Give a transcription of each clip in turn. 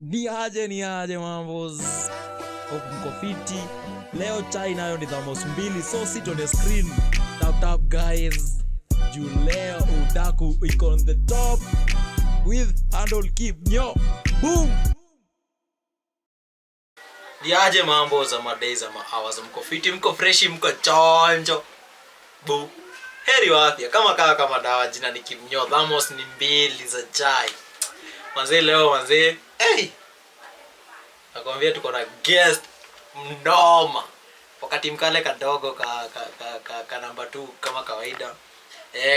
Ni aje mambos. Mko fiti. Leo chai nayo ni thamos mbili. So sit on the screen. Tap guys. Juu leo udaku iko on the top. With handle keep nyo. Boom. Ni aje mambos za madays ama hours. Mko fiti, mko freshi, mko chonjo. Bu. Heri wa afya. Kama dawa jina ni Kimnyo. Thamos ni mbili za chai. Manze leo manze. Hey! Nakwambia tuko na guest mnoma. Wakati mkale kadogo ka number 2 kama kawaida.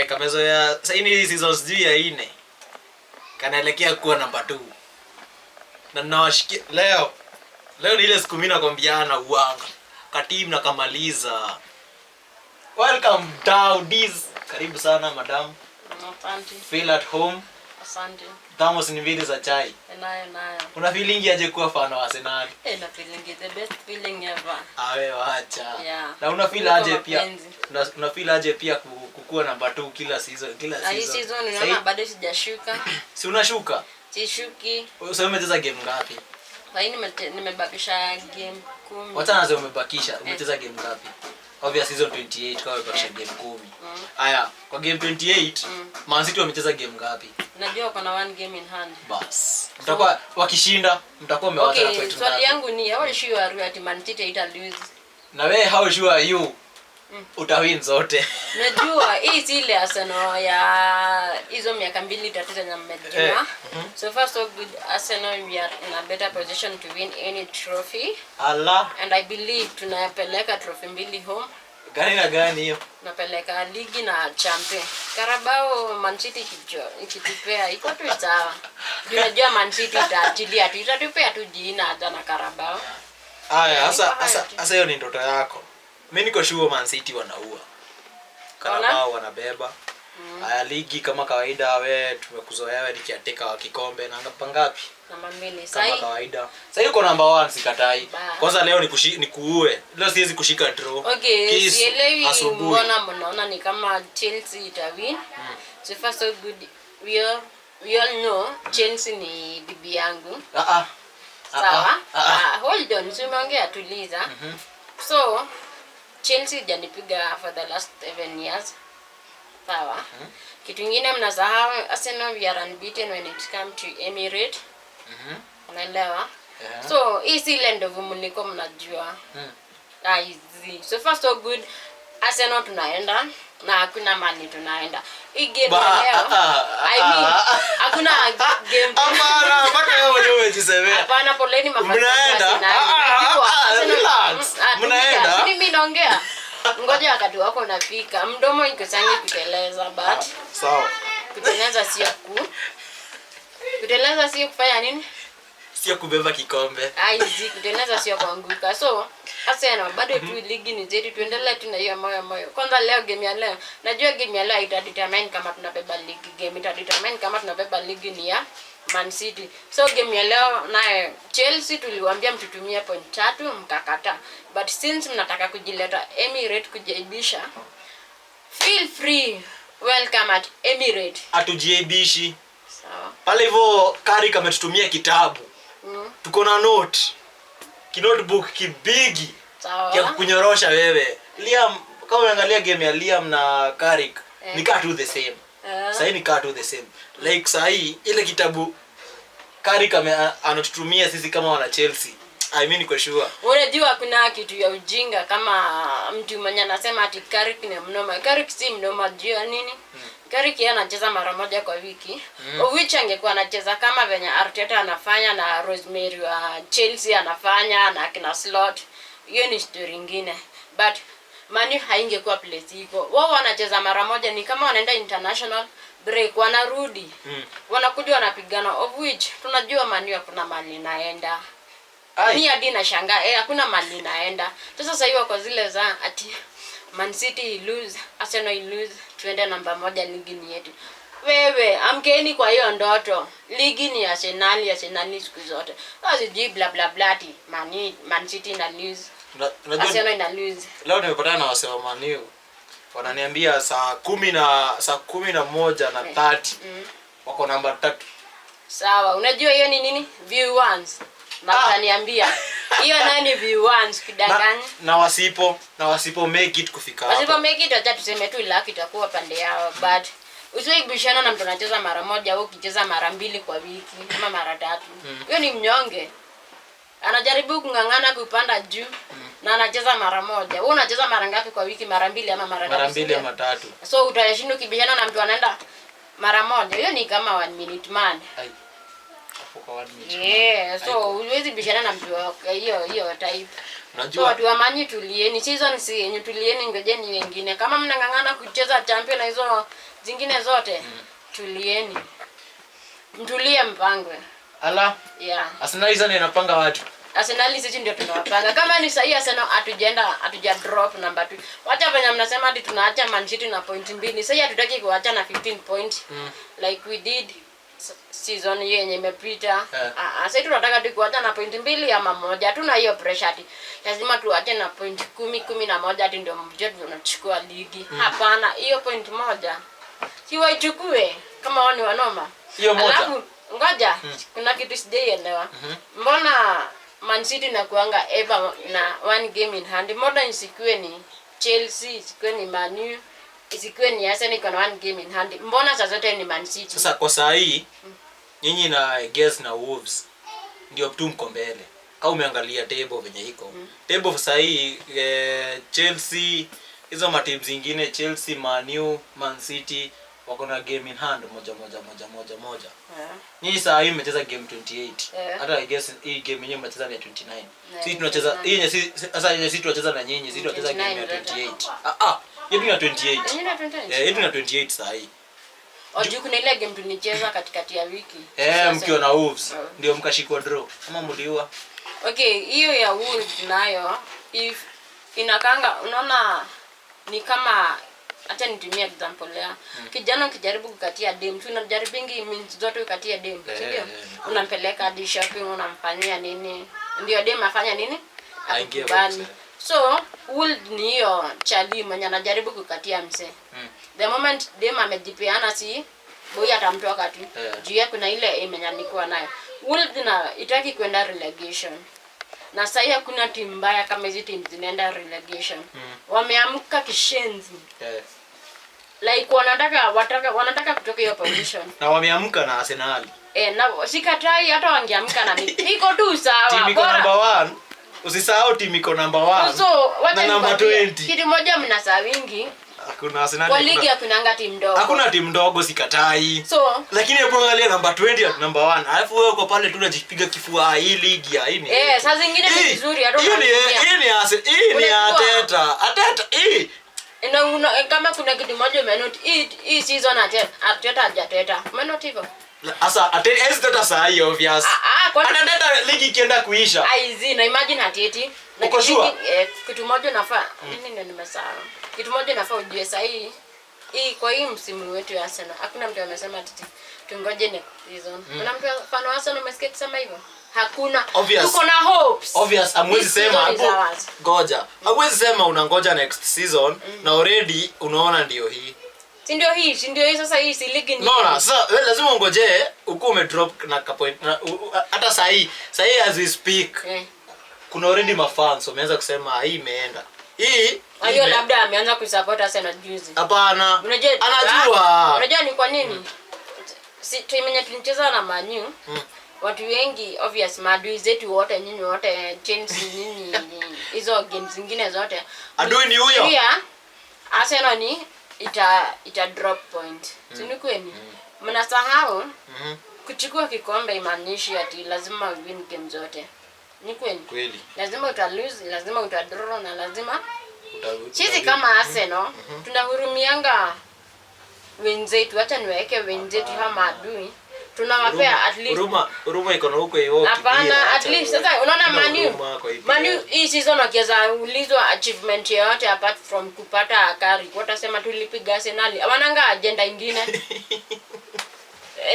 Kamezo ya sasa hii seasons juu ya 4. Kanaelekea kuwa number 2. Na nawashikia leo ni ile siku mimi nakwambiana uanga. Kati mnakamaliza. Welcome down this. Karibu sana madam. Asante. Feel at home. Asante. Thamos ni mbili za chai. Nayo. Una feeling aje kuwa fan wa Arsenal? Na feeling the best feeling ever. Wewe acha. Yeah. Na una feel aje pia? Una feel aje pia kukua namba 2 kila season? Hii season unaona bado sijashuka. Si unashuka? Sishuki. Wewe umecheza game ngapi? Nimebakisha game 10. Wacha nazo umebakisha. Umecheza game ngapi? Obviously season 28 kwa umebakisha game 10. Haya, kwa game 28 Man City wamecheza game ngapi? Najua kuna one game in hand. Bas. Mtakuwa wakishinda, mtakuwa mmewata point. Okay, swali yangu ni how sure are you at Man City ita lose? Na wewe how sure are you? Utawin zote. Najua hii si ile Arsenal ya hizo miaka 2 3 zenye mmejua. So far so good, Arsenal we are in a better position to win any trophy. Allah. And I believe tunapeleka trophy 2 home. Gani na gani hiyo? Napeleka ligi na champion. Carabao Man City ikitupea iko tu sawa. Unajua Man City itaachilia tu itatupea tu jina hata na Carabao. Haya, sasa hiyo ni ndoto yako. Mimi niko sure Man City wanaua. Carabao wanabeba. Haya ligi kama kawaida wewe tumekuzoea wewe nikiateka wa kikombe na ngapa ngapi? Namba 2. Kama kawaida. Sasa yuko namba 1 sikatai. Kwanza leo nikuue. Leo siwezi kushika draw. Okay, sielewi mbona mnaona ni kama Chelsea itawin. So far so good. We all know Chelsea ni bibi yangu. Sawa? Hold on, tumeongea tuliza. So Chelsea janipiga for the last 7 years. Sawa? Kitu kingine mnasahau Arsenal we are unbeaten when it comes to Emirates. Unaelewa? So hii si ile ndovu mliko mnajua. Easy. So far so good. Arsenal tunaenda na hakuna mali tunaenda. Hii game leo I mean hakuna game. Hapana, mpaka wewe mwenyewe umejisemea. Hapana, poleni mafasi. Relax. Mnaenda? Mimi naongea. Ngoja wakati wako unapika. Mdomo ikosange kuteleza but sawa. Kuteleza sio kufanya nini? Sio kubeba kikombe. Kuteleza sio kuanguka. So Arsenal bado tu ligi ni zetu, tuendelee tu na hiyo moyo. Kwanza leo game ya leo. Najua game ya leo itadetermine kama tunabeba ligi. Game itadetermine kama tunabeba ligi ni ya Man City. So game ya leo naye Chelsea tuliwaambia mtutumie point 3 mkakata. But since mnataka kujileta Emirates kujaibisha, feel free. Welcome at Emirates. Atujiebishi. Sawa. Pale hivyo Kari kametutumia kitabu. Tuko na note. Kinotebook kibigi. Sawa. Ya kunyorosha wewe. Liam kama unaangalia game ya Liam na Carrick ni cut to the same. Sasa ni cut to the same. Like sahi ile kitabu Carrick anatutumia sisi kama wana Chelsea. I mean kwa sure. Unajua kuna kitu ya ujinga kama mtu mmoja anasema ati Carrick ni mnoma. Carrick si mnoma jua nini? Carrick anacheza mara moja kwa wiki. Which angekuwa anacheza kama venye Arteta anafanya na Rosemary wa Chelsea anafanya na kina Slot. Hiyo ni story nyingine. But Manu haingekuwa place iko. Wao wanacheza mara moja ni kama wanaenda international break wanarudi. Wanakuja wanapigana of which tunajua Manu hakuna mali inaenda. Mimi hadi nashangaa hakuna mali inaenda. Sasa hiyo kwa zile za ati Man City lose, Arsenal lose, tuende namba 1 ligi ni yetu. Wewe amkeni kwa hiyo ndoto. Ligi ni Arsenal siku zote. Sasa bla bla bla ti Man City na lose. Arsenal ina lose. Leo nimepatana na wasema Man U. Wananiambia saa 11 na 30 wako namba 3. Sawa, unajua hiyo ni nini? View ones. Na utaniambia. Hiyo nayo ni view ones kidanganya. Na wasipo make it kufika hapo. Wasipo make it acha tuseme tu luck itakuwa pande yao, but usiwe bishana na mtu anacheza mara moja au ukicheza mara 2 kwa wiki ama mara 3. Hiyo ni mnyonge. Anajaribu kungangana kupanda juu na anacheza mara moja. Wewe unacheza mara ngapi kwa wiki? Mara 2 ama mara 3? Mara 2 ama 3. So utashinda kibishana na mtu anaenda mara moja. Hiyo ni kama 1 minute man. Ai. Hapo 1 minute. Yeah, so huwezi bishana na mtu hiyo type. Unajua watu wa Manyu tulieni, season si yenyu tulieni, ngojeni wengine. Kama mnangangana kucheza champion na hizo zingine zote, tulieni. Mtulie mpangwe. Ala. Yeah. Arsenal hizo inapanga watu. Arsenal sisi ndio tunawapanga. Kama ni sahihi Arsenal hatuja drop number 2. Wacha venye mnasema hadi tunaacha Man City na point 2. Sasa hatutaki kuacha na 15 points like we did season yenye imepita. Sasa tunataka tu kuacha na point 2 ama 1. Hatuna hiyo pressure ati lazima tuache na point 10 11 ati ndio mjetu tunachukua ligi. Hapana, hiyo point 1 si waichukue kama wao ni wanoma. Hiyo moja. Alafu ngoja kuna kitu sijaelewa. Mbona Man City na kuanga ever na 1 game in hand? Modern isikuwe ni Chelsea, isikuwe ni Man U, isikuwe ni Arsenal iko na 1 game in hand. Mbona sasa zote ni Man City? Sasa kwa saa hii nyinyi na Guess na Wolves ndio tu mko mbele. Au umeangalia table venye iko. Table saa hii Chelsea, hizo matimu zingine Chelsea, Man U, Man City wako na game in hand moja. Nyinyi saa hii mmecheza game 28. Hata I guess hii game yenyewe mmecheza ni 29. Sisi tunacheza hii yenye sisi tunacheza na nyinyi, sisi tunacheza game ya 28. Yetu ni 28. Nyinyi na 28. Yetu ni 28 saa hii. Oju kuna ile game tulicheza katikati ya wiki. Mkiwa na Wolves ndio mkashikwa draw. Kama mliua. Okay, hiyo ya Wolves nayo if inakanga unaona ni kama acha nitumie example ya kijana ukijaribu kukatia dem, tunajaribingi means zote kukatia dem, si ndio? Unampeleka hadi shopping, unamfanyia nini? Ndio dem afanya nini? Akubali. So, Wold ni hiyo chali mwenye anajaribu kukatia mse. The moment dem amejipeana si boy atamtoka tu. Juu kuna ile imenyanyikwa nayo. Wold na itaki kwenda relegation. Na sasa hakuna timu mbaya kama hizi timu zinaenda relegation. Wameamka kishenzi. Like wanataka kutoka hiyo position. Na wameamka na Arsenal. Na sikatai hata wangeamka na mimi. Iko tu sawa. Timu iko number 1. Usisahau timu iko number 1. So, na number 20. Kitu moja mnasawingi. Hakuna Arsenal. Kwa ligi hakunanga timu ndogo. Hakuna timu ndogo sikatai. So, lakini hebu angalia number 20 at number 1. Alafu wewe uko pale tu unajipiga kifua hii ligi ya hii. Saa zingine ni vizuri hata hii ni Arteta. Kama kuna kitu moja umenote hii season Arteta hajateta. Umenote hivyo? Asa Arteta saa hii obvious. Arteta ligi ikienda kuisha. Aizi na imagine Arteta. Uko sure? Kitu moja nafaa. Nini ndio nimesahau. Kitu moja nafaa ujue saa hii kwa hii msimu wetu ya Arsenal. Hakuna mtu amesema ati tungoje next season. Kuna mtu fan wa Arsenal umesikia kusema hivyo? Hakuna. Tuko na hopes. Obvious, amwezi sema ngoja. Amwezi sema unangoja next season na already unaona ndio hii. Si ndio hii sasa hii si ligi ni. No, sasa wewe lazima ungoje uko umedrop na point hata saa hii as we speak. Kuna already mafans wameanza kusema hii imeenda. Hiyo labda ameanza kusupport Arsenal juzi. Hapana. Anajua. Unajua ni kwa nini? Si tumenye tunacheza na Man U. Watu wengi obvious maadui zetu wote nyinyi wote Chelsea nyinyi hizo games zingine zote. Adui ni huyo. Pia Arsenal ni ita drop point. Si ni kweli? Mnasahau kuchukua kikombe imaanishi ati lazima win game zote. Ni kweli? Lazima uta lose, lazima uta draw na lazima sisi kama Arsenal tunahurumianga wenzetu, acha niweke wenzetu kama adui. Tunawapea at least huruma iko na huko hiyo. Hapana, at least sasa unaona Man U hii season wakiweza ulizwa achievement yote apart from kupata akari. Watasema tulipiga Arsenal. Hawananga agenda nyingine.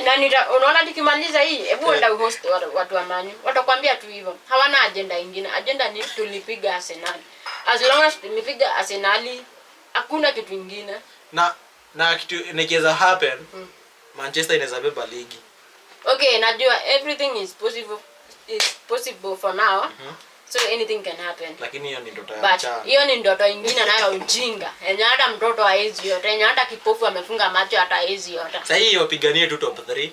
Na unaona nikimaliza hii hebu enda host watu wa Man U. Watakwambia tu hivyo. Hawana agenda nyingine. Agenda ni tulipiga Arsenal. As long as tulipiga Arsenal hakuna kitu kingine. Na kitu nikiweza happen Manchester inaweza beba ligi. Okay, najua everything is possible for now. So anything can happen. Lakini hiyo ni ndoto ya But mchana. hiyo ni ndoto ingine nayo ujinga. Yenye hata mtoto haezi yote. Yenye hata kipofu amefunga macho hata haezi yote. Sasa hii wapiganie tu top 3.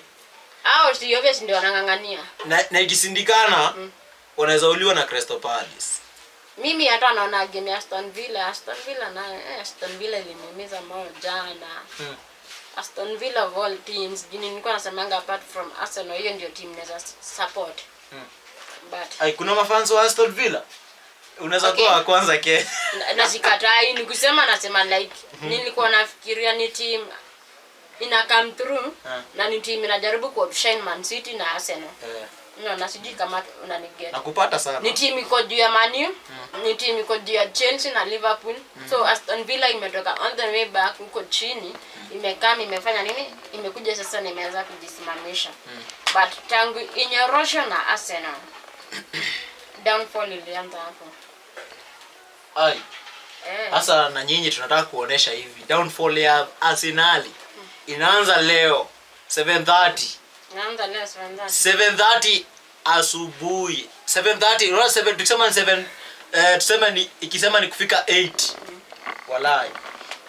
Hao si obvious ndio wanangangania. Na ikisindikana wanaweza uliwa na Crystal Palace. Mimi hata naona game ya Aston Villa na Aston Villa ilimimiza moyo jana. Aston Villa of all teams, nilikuwa nasemanga apart from Arsenal, hiyo ndio team naweza support. But Kuna mafans wa Aston Villa. Unaweza kuwa kwanza ke. Na sikatai, nikusema nasema like nilikuwa nafikiria ni team ina come through na ni team inajaribu kuoutshine Man City na Arsenal. Na sijui kama unaniget. Nakupata sana. Ni team iko juu ya Man U, ni team iko juu ya Chelsea na Liverpool. So Aston Villa imetoka on the way back huko chini, imefanya nini? Imekuja sasa na imeanza kujisimamisha. But tangu inyorosho na Arsenal downfall ilianza hapo. Ai. Sasa na nyinyi tunataka kuonesha hivi. Downfall ya Arsenal inaanza leo 7:30. Naanza leo 7:30. 7:30 asubuhi. 7:30, unaona 7 tukisema 7 tuseme ni ikisema ni kufika 8. Walai.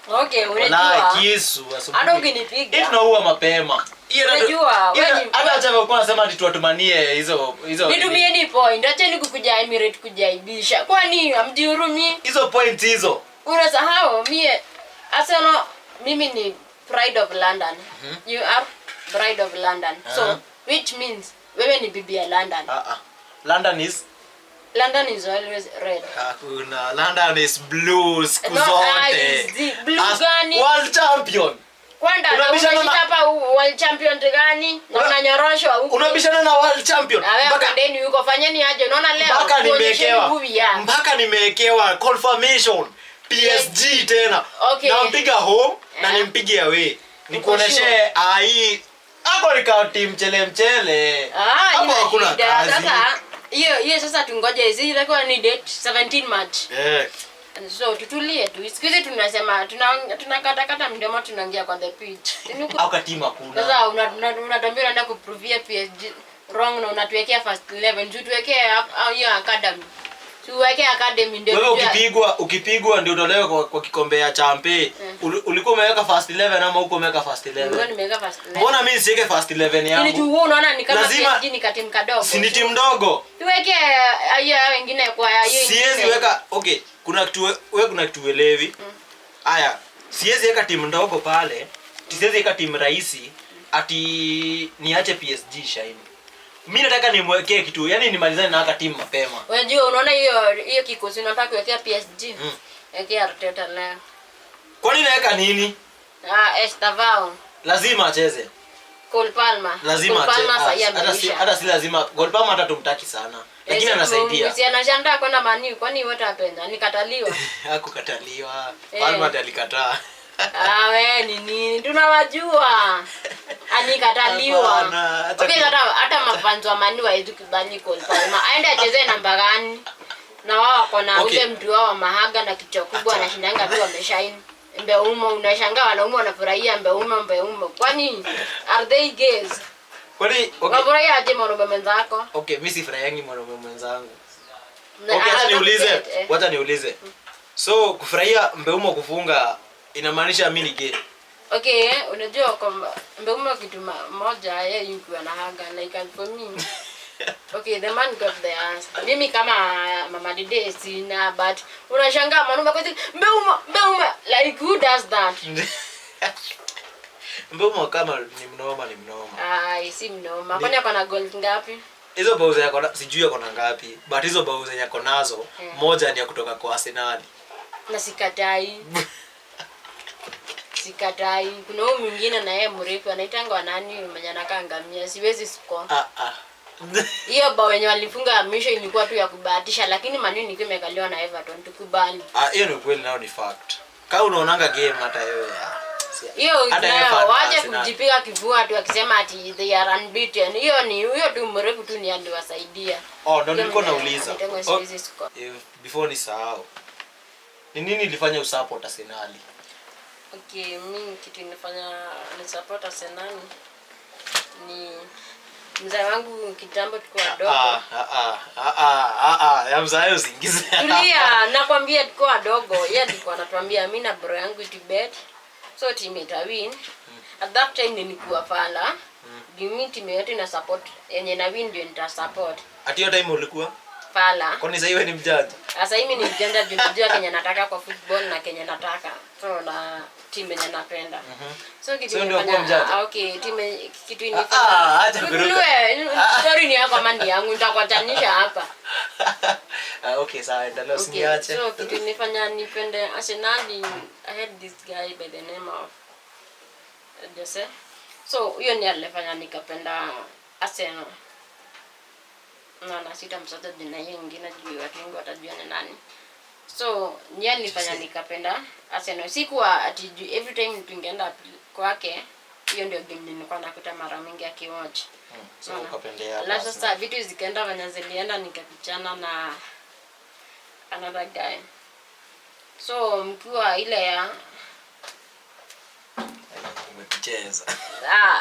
Okay, unajua. Walai kisu asubuhi. Hata ukinipiga. Hii tunaua mapema. Unajua, wewe hata acha kwa nasema ati tuwatumanie hizo nitumie ni point. Acha ni kukuja Emirates kujaibisha. Kwani hamjihurumi? Hizo points hizo. Unasahau mie Arsenal, mimi ni pride of London. You are pride of London. So which means wewe ni bibi ya London. London is always red. Hakuna. London is blue siku No, zote. blue gani? World champion. Kwanda unabishana hapa world champion gani? Na unanyoroshwa huko. Unabishana na world champion. Mpaka ndeni yuko fanyeni aje? Unaona leo mpaka nimewekewa confirmation PSG tena. Okay. Na mpiga home na nimpige away. Nikuoneshe hii hapo ni team mchele. Hapo hakuna kazi. Sasa hiyo sasa tungoje hizi itakuwa ni date 17 March. So tutulie tu. Siku hizi tunasema tunakata mdomo tunaingia kwa the pitch. Au katima kuna. Sasa unatambia unaenda kuprove PSG wrong na unatuwekea first 11. Tuwekee hiyo academy. Tuwekee academy ndio. Wewe ukipigwa ndio utolewe kwa kikombe ya champe. Ulikuwa umeweka first 11 ama huko umeweka first 11? Ndio nimeweka first 11. Mbona mimi siweke first 11 yangu? Ili tu unaona ni kama PSG ni katimu kadogo. Si ni timu ndogo. Tuweke hiyo wengine kwa hiyo. Siwezi weka okay, kuna kitu uelewi. Haya, siwezi weka timu ndogo pale. Siwezi weka timu rahisi ati niache PSG shine. Mimi nataka nimwekee kitu, yani nimalizane na timu mapema. Unajua unaona hiyo kikosi unataka kuwekea PSG. Wekea Arteta leo. Kwa nini naweka nini? Estavao. Lazima acheze. Cole Palmer. Lazima acheze. Hata si lazima. Cole Palmer hata tumtaki sana. Lakini anasaidia. Si anashandaa kwenda Man U, kwani wote wapenda? Nikataliwa. Hakukataliwa. Palmer alikataa. Wewe nini? Tunawajua. Anikataliwa. Okay, hata mafanzo wa Man U hawezi kubali Cole Palmer. Aende acheze namba gani? Na wao wako na ule mtu wao Mahaga na kichwa kubwa anashindanga tu wameshine. Mbeumo unashangaa wanaume wanafurahia mbeumo. Kwani are they gays? Kwani okay. Unafurahia aje mwanaume mwenzako? Okay, mimi sifurahiangi mwanaume mwenzangu. Okay, wacha niulize. So kufurahia mbeumo kufunga inamaanisha mimi ni gay. Okay, unajua kwamba mbeumo kitu moja yeye yuko anahaga like for me. Okay, the man got the answer. Mimi kama Mama Dide sina, but unashangaa mwanaume kwa mbeumo like who does that? Mbeumo kama ni mnoma. Si mnoma. Kwani ako na goal ngapi? Hizo bao yako sijui yako na ngapi, but hizo bao yako nazo moja ni ya kutoka kwa Arsenal. Na sikatai. Kuna huyu mwingine na yeye mrefu anaitanga nani mwenye anakaa ngamia, siwezi score. Hiyo bao yenye walifunga mwisho ilikuwa tu ya kubahatisha, lakini Man U ilikuwa imekaliwa na Everton, tukubali. Hiyo ni kweli, nao ni fact. Kama unaonanga game hata wewe hiyo waje kujipiga kifua tu akisema ati they are unbeaten. Hiyo tu mrefu tu ni ndio wasaidia. Ndio nilikuwa nauliza. Before ni sahau. Ni nini ilifanya usupport Arsenal? Okay, mimi kitu inafanya ni support Arsenal ni Mzee wangu kitambo tulikuwa wadogo. Ya mzee usiingize. Tulia, nakwambia tulikuwa wadogo. Yeye alikuwa anatuambia mimi na bro yangu to bet. So team itawin. At that time nilikuwa fala. Mimi team yote na support yenye na win ndio nita support. At hiyo time ulikuwa fala. Kwani sasa wewe ni mjanja? Sasa mimi ni mjanja juu najua Kenya nataka kwa football na Kenya nataka. So na timu yenye napenda. So kitu nimefanya okay, timu kitu inifanya. Acha kuruka. Story ni yako mandi yangu nitakuachanisha hapa. Okay, sawa, endelea usiniache. So kitu nifanya nipende Arsenal. I had this guy by the name of Jose. So huyo ni alifanya nikapenda Arsenal. Na sita msata jina hiyo nyingine juu watu wengi watajua ni nani. So ni alifanya nikapenda Arsenal. Sikuwa ati every time tungeenda kwake hiyo ndio game nilikuwa nakuta mara mingi akiwatch. So ukapendea hapa. La sasa vitu zikaenda venye zilienda nikapichana na another guy. So mkiwa ile ya umecheza.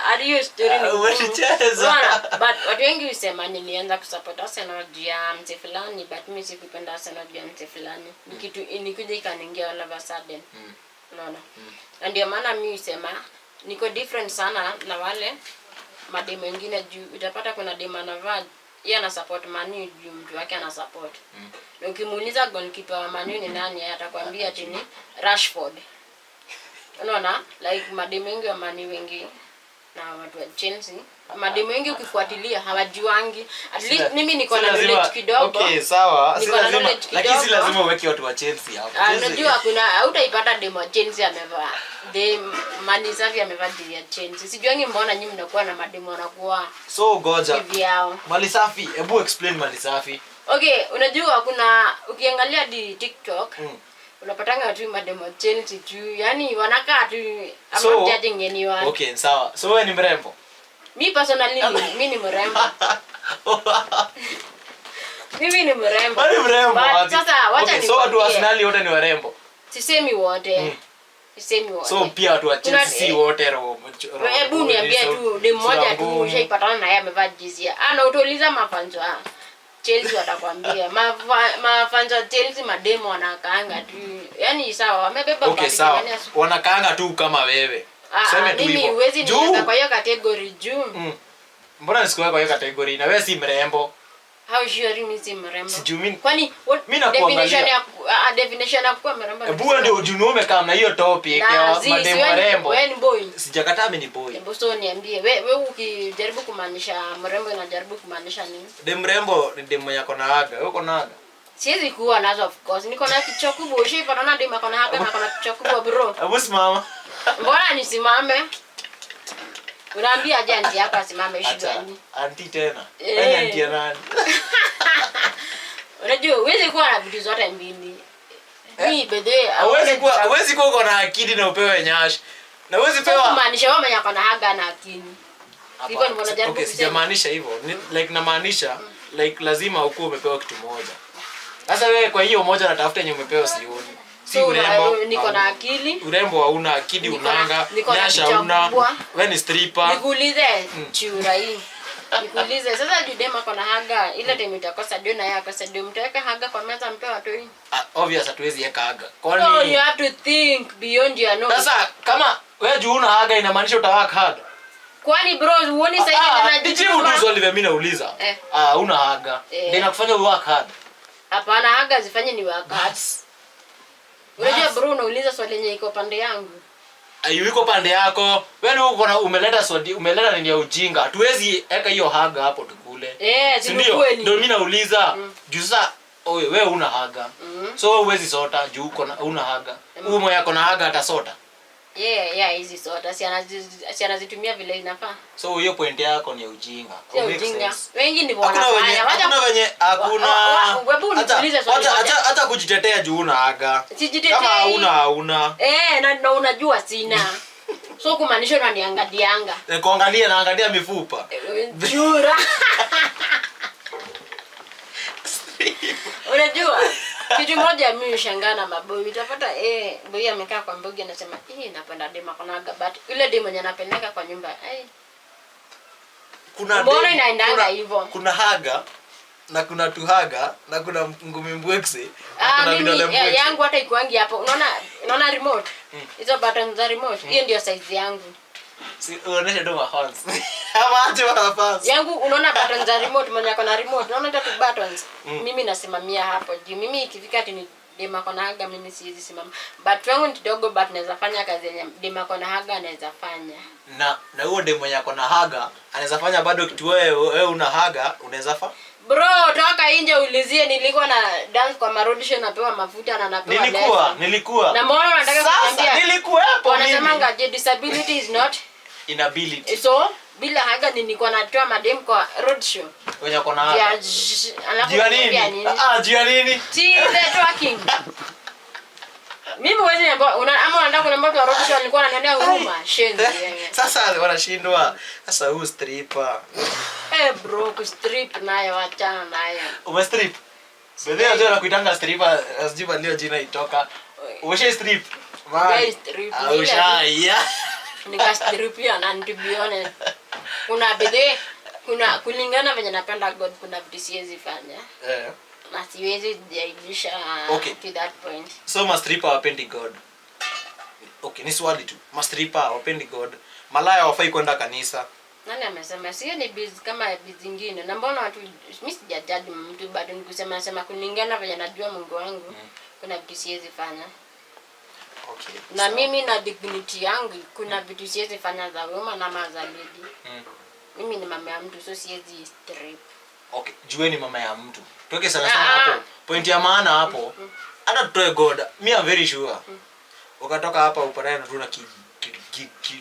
Aliyo story ni umecheza. But watu wengi husema nilianza kusupport Arsenal juu ya mtu fulani but mimi sikupenda Arsenal juu ya mtu fulani. Ni kitu inikuja ikaniingia all of a sudden. Unaona? Na ndio maana mimi husema niko different sana na wale mademu wengine juu utapata kuna demu anavaa yeye ana support Man U juu mtu wake ana support. Na ukimuuliza goalkeeper wa Man U ni nani atakwambia ati ni Rashford. Unaona? Like mademu wengi wa Man U wengi na watu wa Chelsea mademu wengi ukifuatilia hawajuangi. At least mimi niko na knowledge kidogo. Okay, sawa. Si lazima, lakini si lazima uweke watu wa Chelsea hapo. Unajua kuna hautaipata demu wa Chelsea amevaa Manisafi amevaa jezi ya Chelsea. Sijuangi mbona nyinyi mnakuwa na mademu wanakuwa so goja. Kivyao. Malisafi, hebu explain Malisafi. Okay, unajua kuna ukiangalia di TikTok unapatanga watu mademo Chelsea tu, yani wanakaa tu so, judging anyone. Okay, sawa. So wewe ni mrembo? Mimi personally mimi ni mrembo. Mimi ni mrembo. Bali mrembo. Sasa wacha ni. So watu wa Arsenal wote ni warembo. Sisemi wote. Sisemi wote. So pia watu wa Chelsea si wote roho. Hebu niambie tu demu mmoja tu ushaipatana na yeye amevaa jezi. Na utauliza mafanzo Chelsea watakwambia mafanzo Chelsea mademo wanakaanga tu. Yaani sawa wamebeba okay, sawa. Wanakaanga tu kama wewe. Sema tu hivyo. Mimi huwezi niweka kwa hiyo category juu. Mbona nisikuweka kwa hiyo category na wewe si mrembo? How sure mimi si mrembo? Sijui kwani definition ya kuwa mrembo. Hebu ndio ujunume kama na hiyo topic ya mademo warembo. Wewe ni boy. Sijakataa mimi ni boy. Hebu so niambie wewe ukijaribu kumaanisha mrembo unajaribu kumaanisha nini? Dem mrembo ni demu yako na aga. Wewe uko na aga? Siwezi kuwa nazo of course. Niko na kichwa kubwa, ushaipata na demu yako na aga na kuna kichwa kubwa bro. Hebu simama. Mbona nisimame? Unaambia aje anti yako asimame shidani. Anti tena. Wewe anti nani? Unajua huwezi kuwa na vitu zote mbili. Mimi bedhe huwezi kuwa uko na akili na upewe nyash. Na huwezi pewa kumaanisha wewe mwenye na haga na akili. Hivyo ndio najaribu kusema. Okay, sijamaanisha hivyo. Like namaanisha like lazima ukue umepewa kitu moja. Sasa wewe kwa hiyo moja natafuta yenye umepewa sioni. Si urembo. Niko na akili. Urembo hauna akili unanga. Nyasha una. Wewe ni stripper. Nikuulize chura hii. Nikuulize sasa judema kuna haga ile time itakosa ndio na yako sasa ndio mtaweka haga kwa meza mpe watu hii. Obvious hatuwezi weka haga. Kwani oh, you have to think beyond your knowledge. Sasa kama wewe juu una haga inamaanisha utawaka haga. Kwani bro uone sasa hivi anajibu tu swali mimi nauliza. Una haga. Ndio inakufanya uwaka haga. Hapana, haga zifanye ni waka haga. Unajua bro unauliza swali yenye iko pande yangu. Yuko pande yako. Wewe uko na umeleta nini ya ujinga. Hatuwezi eka hiyo haga hapo tukule. Si kweli. Ndio mimi nauliza. Juu sasa wewe una haga. So wewe huwezi sota juu uko na una haga. Umo yako na haga atasota. Hizi sota si anazitumia vile inafaa. So hiyo point yako ni ujinga. Ujinga. Wengi ni wanafanya. Hakuna wenye hakuna. Hata kujitetea juu una haga. Kama hauna. Na unajua sina. So kumaanisha unaniangalianga. Kuangalia naangalia mifupa. Jura. Unajua kitu moja mimi ushangaa na maboy utapata boy amekaa kwa mbogi anasema napenda dema konaga but ile demo yenye anapeleka kwa nyumba kuna mbona inaendanga hivyo? Kuna haga na kuna tuhaga na kuna ngumi mbwekse. Mimi yangu hata ikuangi hapo. Unaona remote? Hizo buttons za remote. Hiyo ndio size yangu. Si unaonesha ndo hands. Ama aje hands. Yangu unaona buttons za remote, mwenye ako na remote. Unaona hizo buttons. Mimi nasimamia hapo. Juu mimi ikifika ati ni dema kona haga mimi siwezi simama. But wangu ni kidogo but naweza fanya kazi yenye dema kona haga anaweza fanya. Na huo demo mwenye ako na haga anaweza fanya bado kitu wewe una haga unaweza fanya. Bro, toka nje ulizie nilikuwa na dance kwa marudisho napewa mafuta na napewa Nilikuwa. Na mbona unataka kuniambia? Nilikuwepo. Wanasemanga disability is not inability. So bila haga nilikuwa natoa madem kwa roadshow. Wenye kona haga. Jua nini? Jua nini? See the talking. Mimi wewe ama unataka kuniambia kwa roadshow nilikuwa nanionea huruma. Shenzi. Sasa wanashindwa. Sasa who stripper? Bro, kustrip nayo achana nayo. Umestrip? Bebe unajua nakuitanga stripper, asijua leo jina itoka. Umesha strip? Guys, strip. Yeah. Nikastripia na to be honest. Kuna kulingana venye napenda God kuna vitu siwezi fanya. Na siwezi jaibisha to that point. So mastripper wapendi God. Okay, ni swali tu. Mastripper wapendi God. Malaya wafai kwenda kanisa. Nani amesema sio ni busy kama busy zingine. Na mbona watu mimi sijajadi mtu bado nikusema kulingana venye najua Mungu wangu kuna vitu siwezi fanya. Okay. Na mimi na dignity yangu kuna vitu siwezi fanya za woman na za lady. Mimi ni mama ya mtu so siwezi strip. Okay, jueni mama ya mtu. Toke sana hapo. Point ya maana hapo. Hata tutoe God. Me I'm very sure. Ukatoka hapa upatane na tuna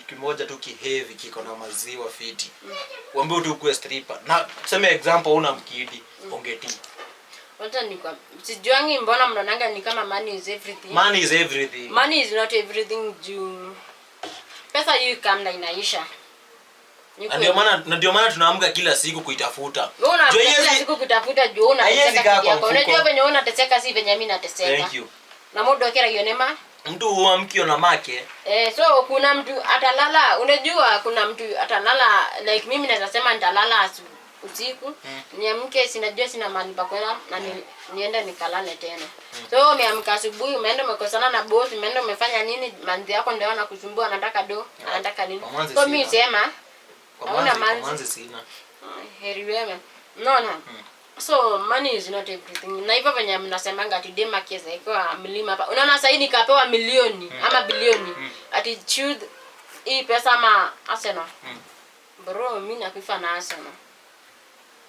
kimoja tu kiheavy kiko na maziwa fiti. Uambie tu kuwe stripper. Na tuseme example una mkidi, ongeti. Wacha nikwa. Sijuangi mbona mnaonanga ni kama money is everything. Money is everything. Money is not everything juu. Pesa hii kama inaisha. Ndio maana tunaamka kila siku kuitafuta. Kila siku kutafuta juu unateseka. Unajua venye unateseka si venye mimi nateseka. Thank you. Na muda kila yonema mtu huamkio na make. So kuna mtu atalala, unajua kuna mtu atalala like mimi naweza sema nitalala usiku, niamke sinajua sina mahali pa kwenda na niende nikalale tena. So umeamka asubuhi umeenda umekosana na boss, umeenda umefanya nini, manzi yako ndio anakusumbua anataka anataka nini. So mimi sema hauna manzi sina. Heri wewe. No. So money is not everything. Na hivyo venye mnasemanga ati dema kiasi kwa mlima hapa. Unaona sasa hivi nikapewa milioni ama bilioni. Ati choose hii pesa ama Arsenal. Bro, mimi nakufa na Arsenal.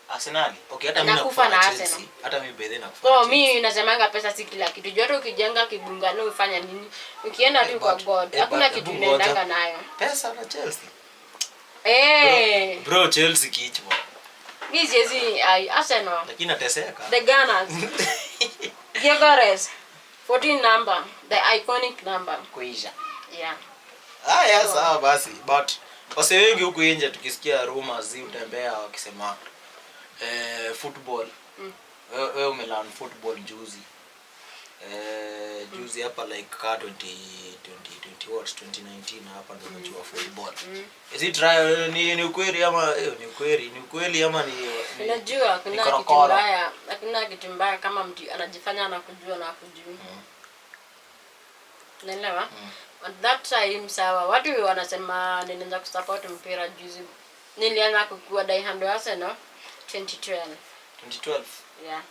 Arsenal. Okay, hata mimi nakufa na Arsenal. Hata mimi bedhe nakufa. So mimi nasemanga pesa si kila kitu. Joto ukijenga kibungano ufanya nini? Ukienda tu kwa God. Hakuna kitu inaendanga nayo. Pesa na Chelsea. Bro, Chelsea kichwa. Mimi siwezi Arsenal. Lakini nateseka. The Gunners. Diego 14 number, the iconic number. Kuisha. Yeah. Yes, sawa basi. But wase wengi huku nje tukisikia rumors utembea wakisema football. Wewe umelan football juzi. Juzi hapa like ka 2019 hapa ndio unajua football. Is it right? Ni ukweli ama ni ukweli ama ni unajua kuna kitu mbaya, hakuna kitu mbaya kama mtu anajifanya anakujua na akujui. Unaelewa? At that time sawa watu wanasema nilianza kusupport mpira juzi. Nilianza kukua die hand Arsenal 2012. Yeah.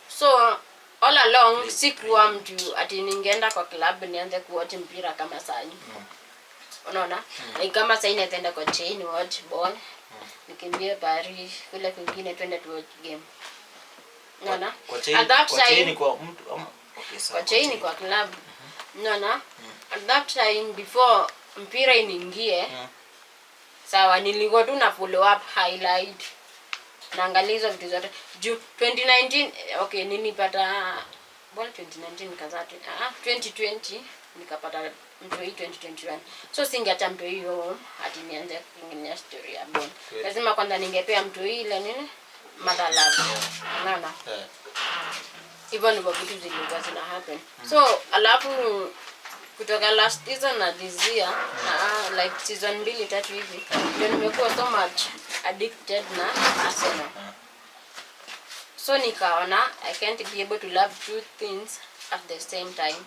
So all along sikuwa mtu ati ningeenda kwa club nianze kuwatch mpira kama sasa. Unaona? Ni kama sasa inaenda kwa chain watch ball. Nikimbie Paris kule kwingine twende tu watch game. Unaona? Kwa chain kwa mtu okay sawa. Kwa chain kwa club. Unaona? At that time before mpira iniingie sawa nilikuwa tu na follow up highlight. Naangalia vitu zote. 2019 okay nilipata ball 2019 nikazati 2020 nikapata mtu hii 2021. So singeacha mtu hiyo ati nianze kuingilia story ya ball. Lazima kwanza ningepea mtu hii ile nini? Mother love. Unaona? Hivyo ndivyo vitu zilikuwa zina happen. So alafu kutoka last season na this year, like season 2-3 hivi, ndio nimekuwa so much addicted na Arsenal. So nikaona I can't be able to love two things at the same time.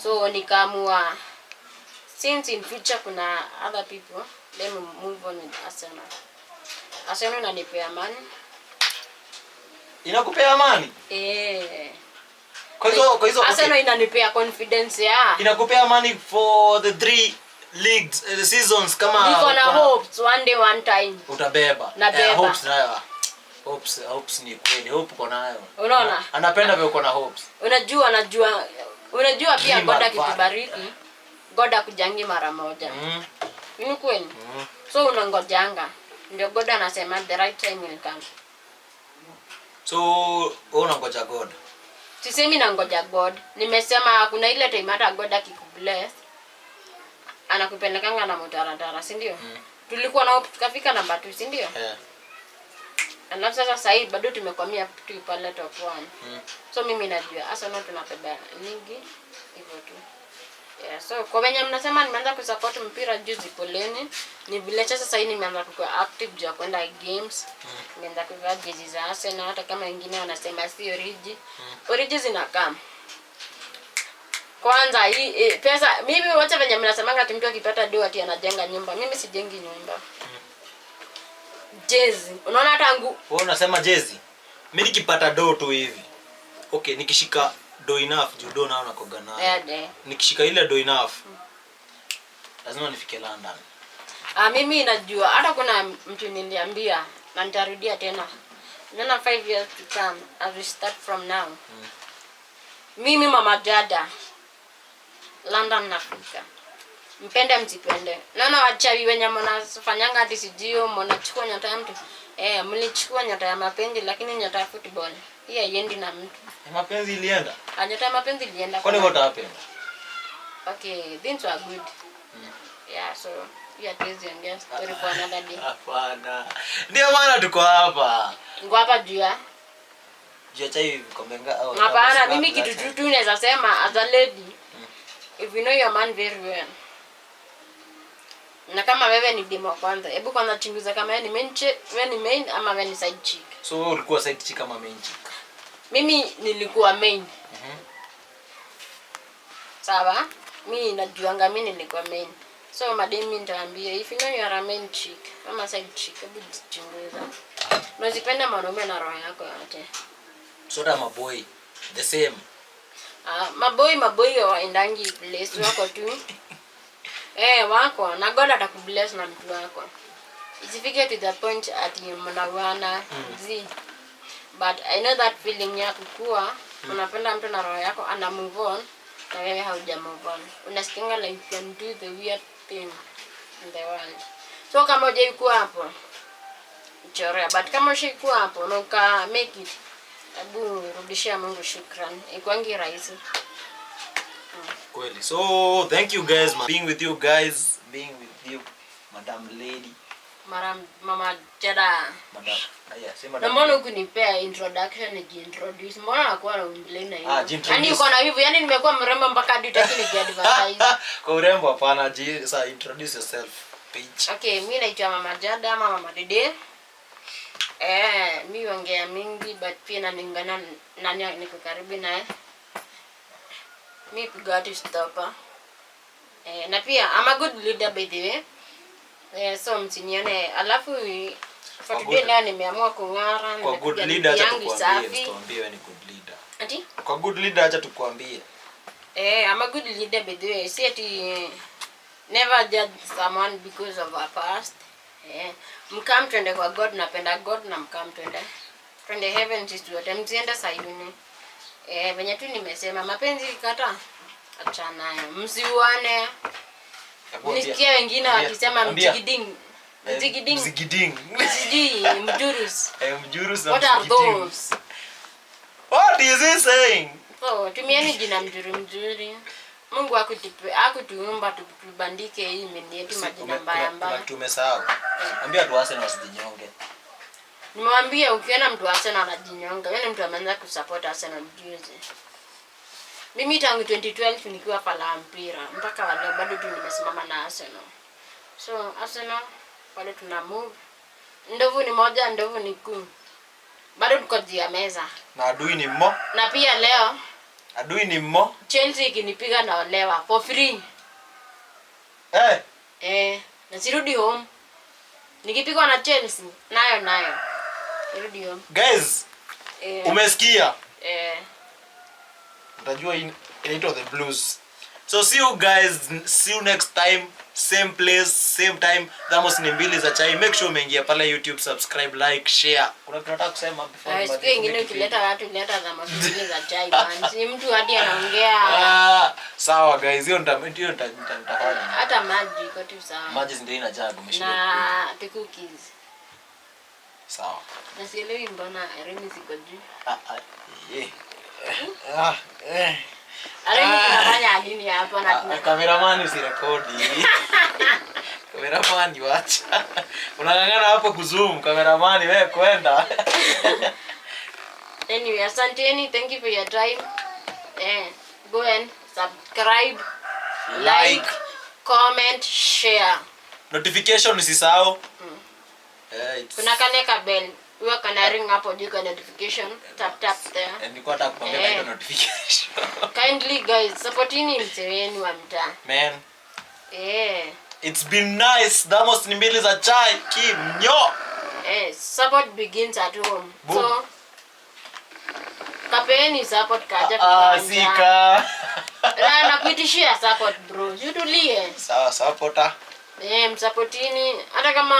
So nikaamua since in future kuna other people, let me move on with Arsenal. Arsenal inanipea amani. Inakupea amani? Kwa hizo Arsenal inanipea confidence ya. Inakupea amani for the 3 leagues, the seasons kama niko na hopes one day one time. Utabeba. Hopes nayo. Hopes ni kweli. Hope uko nayo. Unaona? Anapenda vile uko na hopes. Unajua pia God akikubariki, God akujangi mara moja. Ni kweli. So unangojanga. Ndio God anasema the right time will come. So unangoja God. Sisemi nangoja God. Nimesema kuna ile time hata God akikubless anakupelekanga na mtaratara, si ndio? Tulikuwa na hope tukafika namba 2, si ndio? Alafu sasa hivi bado tumekwamia tu pale top 1. So mimi najua Arsenal tunabeba ligi hivyo tu. So kwa wenye mnasema nimeanza kusupport mpira juzi, poleni. Ni vile sasa hivi nimeanza kuwa active juu ya kwenda games. Nimeanza kuvaa jezi za Arsenal, hata kama wengine wanasema si origi. Origi zinakam. Kwanza hii pesa mimi wote wenye mnasemanga mtu akipata do ati anajenga nyumba. Mimi sijengi nyumba. Jezi. Unaona tangu wewe unasema jezi. Mimi nikipata do tu hivi. Okay, nikishika do enough, juu do naona koga nayo. Nikishika ile do enough. Lazima nifike London. Mimi najua hata kuna mtu niliambia na nitarudia tena. Nina 5 years to come. I will start from now. Mimi mama dada London nafika. Mpende msipende. Naona wachawi wenye mnafanyanga hadi sijio mnachukua nyota ya mtu. Mlichukua nyota ya mapenzi lakini nyota ya football hii haiendi na mtu. Mapenzi ilienda? Nyota ya mapenzi ilienda. Kwani what happened? Okay, things were good. Yeah, so we are busy and get story for another day. Hapana. Ndio maana tuko hapa. Ngo hapa juu ya chai komenga au. Hapana, mimi kitu tu naweza sema as a lady. If you know your man very well. Na kama wewe ni demo kwanza, hebu kwanza chunguza kama wewe ni main ama wewe ni side chick. So wewe ulikuwa side chick ama main chick? Mimi nilikuwa main. Sawa? Mimi najuanga mimi nilikuwa main. So madam nitaambia if you know you are a main chick ama side chick, hebu chunguza. Unazipenda mwanaume na roho yako yote. So da maboy the same. Maboy waendangi place wako tu. Wako na God atakubless na mtu wako. Isifike to the point ati mnawana but I know that feeling ya kukua unapenda mtu na roho yako ana move on na wewe hauja move on. Unasikinga like you can do the weird thing in the world. So kama hujaikuwa hapo chorea, but kama ushaikuwa hapo na uka make it, hebu rudishia Mungu shukrani. Ikwangi rahisi. Kweli. So thank you guys being with you Madam Lady. Mama Jada. Madam. Sema madam. Mbona ukunipea introduction nijiintroduce? Mbona nakuwa na umbilena hiyo? Yaani uko na hivyo, yaani nimekuwa mrembo mpaka hadi utaki nijiadvertise. Kwa urembo hapana, sasa introduce yourself page. Okay, mimi naitwa Mama Jada ama Mama Dede. Mimi ongea mingi but pia nalingana nani niko karibu naye. Mimi pigati stopper. Na pia I'm a good leader by the way. So msinione alafu for today leo nimeamua kung'ara. Kwa good leader acha tukwambie, wewe ni good leader. Ati? Kwa good leader acha tukwambie. I'm a good leader by the way. See ati never judge someone because of our past. Mkam twende kwa God, napenda God na mkam twende heaven sisi wote msiende sayuni. Venye tu nimesema mapenzi kata acha nayo. Msiuane. Nisikia wengine wakisema mjigiding. Mjigiding. Sijui mjurus. Mjurus. What are those? What is he saying? So tumieni jina mzuri. Mungu akutuumba tubandike hii mimi yetu majina mbaya. Tumesahau. Ambia tu Arsenal wasijinyonge. Nimwambia ukiona mtu Arsenal anajinyonga, yeye ni mtu ameanza kusupport Arsenal juzi. Mimi tangu 2012 nikiwa pala mpira mpaka wale bado tu nimesimama na Arsenal. So Arsenal wale tuna move. Ndovu ni moja, ndovu ni kumi. Bado tuko juu ya meza. Na adui ni mmo. Na pia leo adui ni mmo. Chelsea ikinipiga na olewa for free. Na sirudi home. Nikipigwa na Chelsea nayo. Sirudi home. Guys, umesikia? Utajua inaitwa The Blues. So see you guys, see you next time, same place, same time. Thamos ni mbili za chai. Make sure umeingia pale YouTube, subscribe, like, share. Kuna kitu nataka kusema before siku ingine ukileta watu leta Thamos mbili za chai bana. Si mtu hadi anaongea. Sawa guys, hiyo nitafanya. Hata maji iko tu sawa. Maji ndio ina jug umeshinda. Na the cookies. Sawa. Na sielewi mbona Irene siko juu. Irene tunafanya nini hapa na tuna cameraman usirekodi. Cameraman wacha. Unangangana hapo kuzoom cameraman wewe kwenda. Anyway, asanteni, thank you for your time. Go and subscribe, like, comment, share. Notification usisahau. Kuna kaneka bell. Uwe kana ring hapo juu kwa notification. Tap there. Nilikuwa nataka kukwambia hiyo notification. Kindly guys, supportini mzee wenu wa mtaa. Man. It's been nice. Thamos ni mbili za chai kimnyo. Support begins at home. Boom. So kapeni support kaja kwa sika. Na kuitishia support bro. Utulie. Sawa supporter. Msupportini hata kama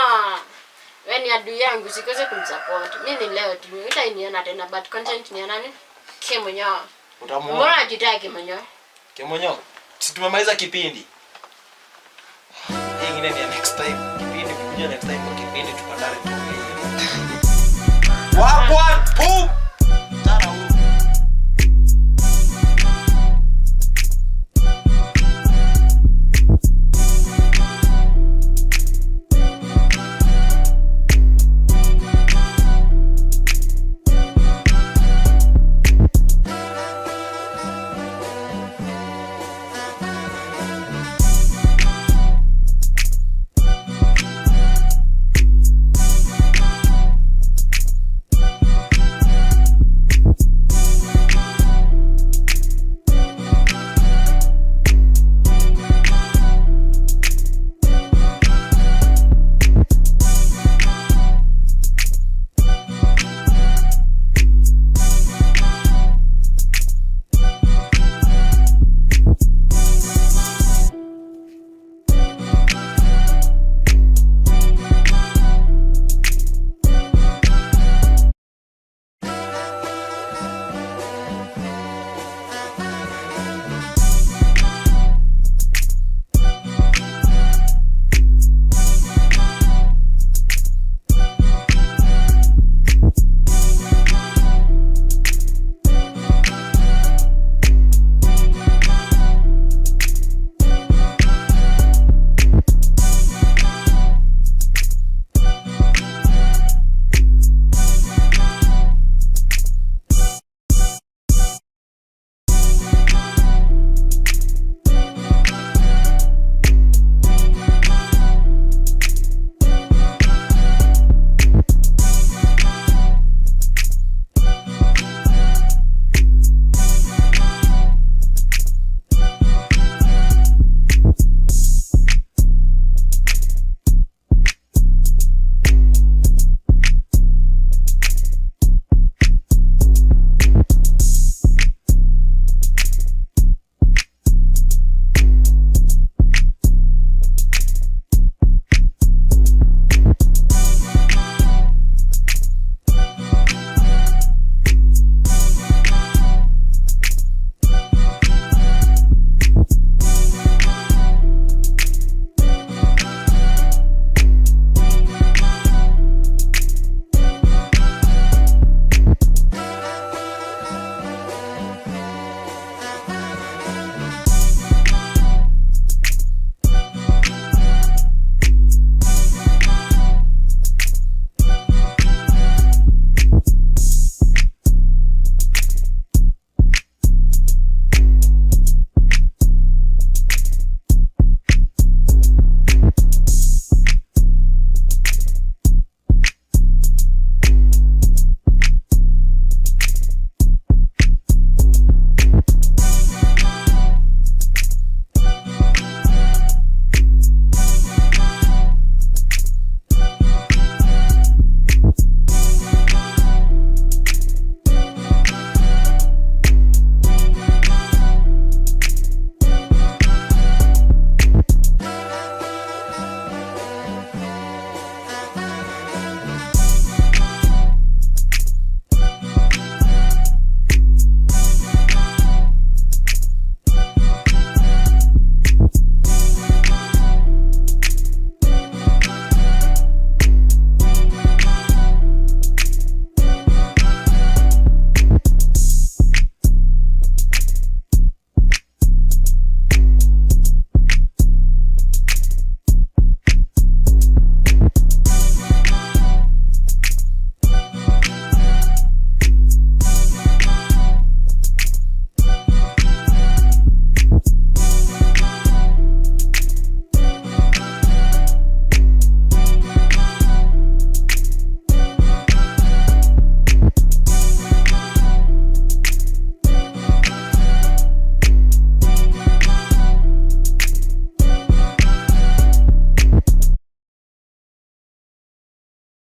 wewe ni adui yangu sikose kumsupport. Mimi leo tu utainiona tena but content ni nani? Kemonyo. Utamuona. Mbona ajitaki Kemonyo? Kemonyo. Si tumemaliza kipindi. Hii ingine ni next time. Kipindi kuja next time kwa kipindi tupatane tu.